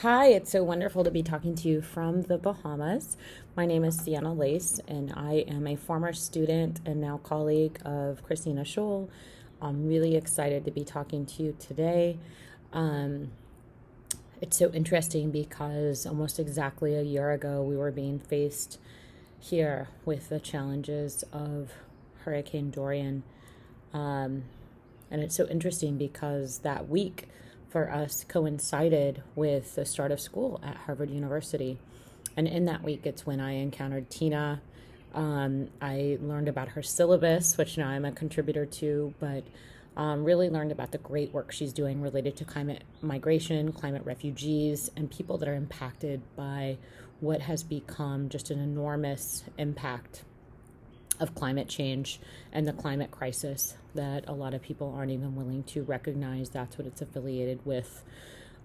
Hi, it's so wonderful to be talking to you from the Bahamas. My name is Sienna Leis, and I am a former student and now colleague of Christina Scholl. I'm really excited to be talking to you today. Um, it's so interesting because almost exactly a year ago, we were being faced here with the challenges of Hurricane Dorian. Um, and it's so interesting because that week for us coincided with the start of school at Harvard University. And in that week, it's when I encountered Tina. I learned about her syllabus, which now I'm a contributor to, but really learned about the great work she's doing related to climate migration, climate refugees, and people that are impacted by what has become just an enormous impact of climate change and the climate crisis that a lot of people aren't even willing to recognize that's what it's affiliated with.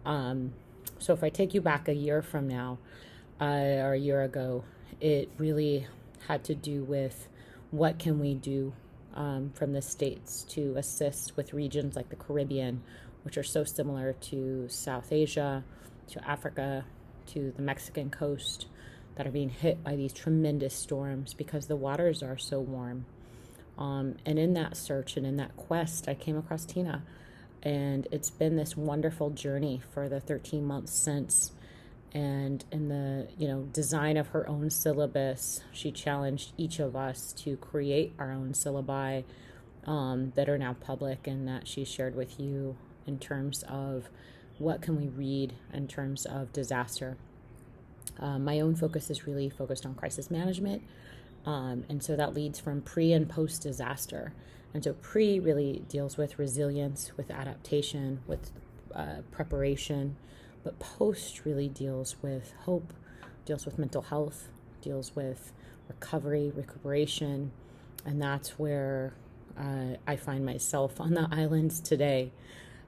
So if I take you back a year from now, or a year ago, it really had to do with what can we do from the States to assist with regions like the Caribbean, which are so similar to South Asia, to Africa, to the Mexican coast, that are being hit by these tremendous storms because the waters are so warm. And in that search and in that quest, I came across Tina. And it's been this wonderful journey for the 13 months since. And in the design of her own syllabus, she challenged each of us to create our own syllabi that are now public and that she shared with you in terms of what can we read in terms of disaster. My own focus is really focused on crisis management. And so that leads from pre and post disaster. And so pre really deals with resilience, with adaptation, with preparation. But post really deals with hope, deals with mental health, deals with recovery, recuperation. And that's where I find myself on the islands today.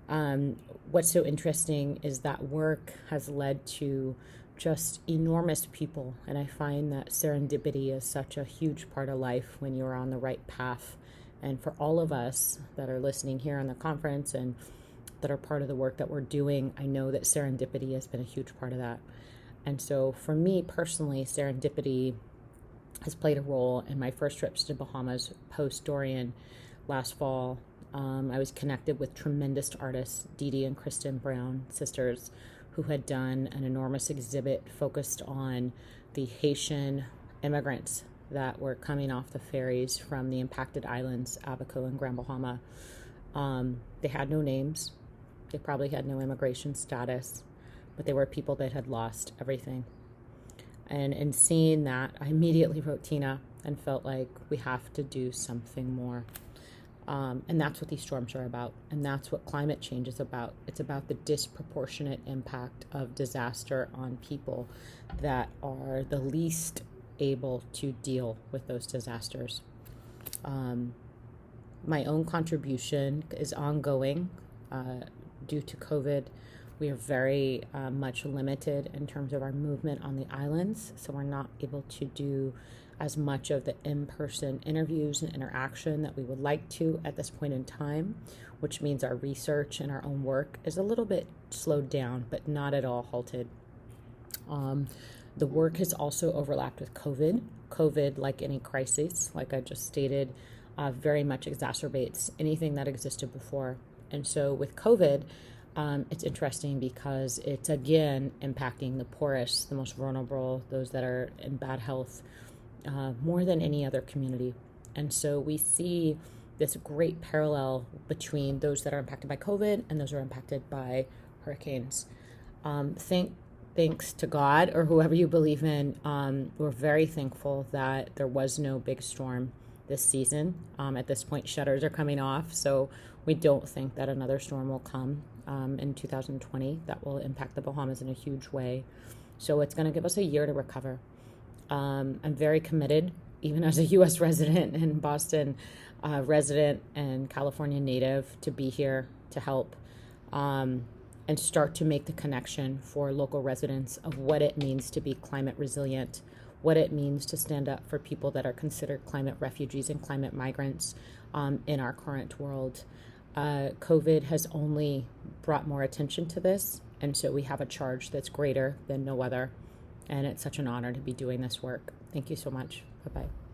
What's so interesting is that work has led to just enormous people. And I find that serendipity is such a huge part of life when you're on the right path. And for all of us that are listening here on the conference and that are part of the work that we're doing, I know that serendipity has been a huge part of that. And so for me personally, serendipity has played a role in my first trips to Bahamas post Dorian last fall. I was connected with tremendous artists, Dee Dee and Kristen Brown, sisters, who had done an enormous exhibit focused on the Haitian immigrants that were coming off the ferries from the impacted islands, Abaco and Grand Bahama. They had no names. They probably had no immigration status, but they were people that had lost everything. And in seeing that, I immediately wrote Tina and felt like we have to do something more. And that's what these storms are about. And that's what climate change is about. It's about the disproportionate impact of disaster on people that are the least able to deal with those disasters. My own contribution is ongoing due to COVID. We are very much limited in terms of our movement on the islands, so we're not able to do as much of the in-person interviews and interaction that we would like to at this point in time, which means our research and our own work is a little bit slowed down, but not at all halted. The work has also overlapped with COVID. COVID, like any crisis, like I just stated, very much exacerbates anything that existed before. And so with COVID, it's interesting because it's again impacting the poorest, the most vulnerable, those that are in bad health, more than any other community. And so we see this great parallel between those that are impacted by COVID and those who are impacted by hurricanes. Thanks to God or whoever you believe in, we're very thankful that there was no big storm this season. At this point, shutters are coming off, so we don't think that another storm will come in 2020 that will impact the Bahamas in a huge way. So it's going to give us a year to recover. I'm very committed, even as a U.S. resident and Boston resident and California native, to be here to help and start to make the connection for local residents of what it means to be climate resilient, what it means to stand up for people that are considered climate refugees and climate migrants in our current world. COVID has only brought more attention to this. And so we have a charge that's greater than no other. And it's such an honor to be doing this work. Thank you so much. Bye-bye.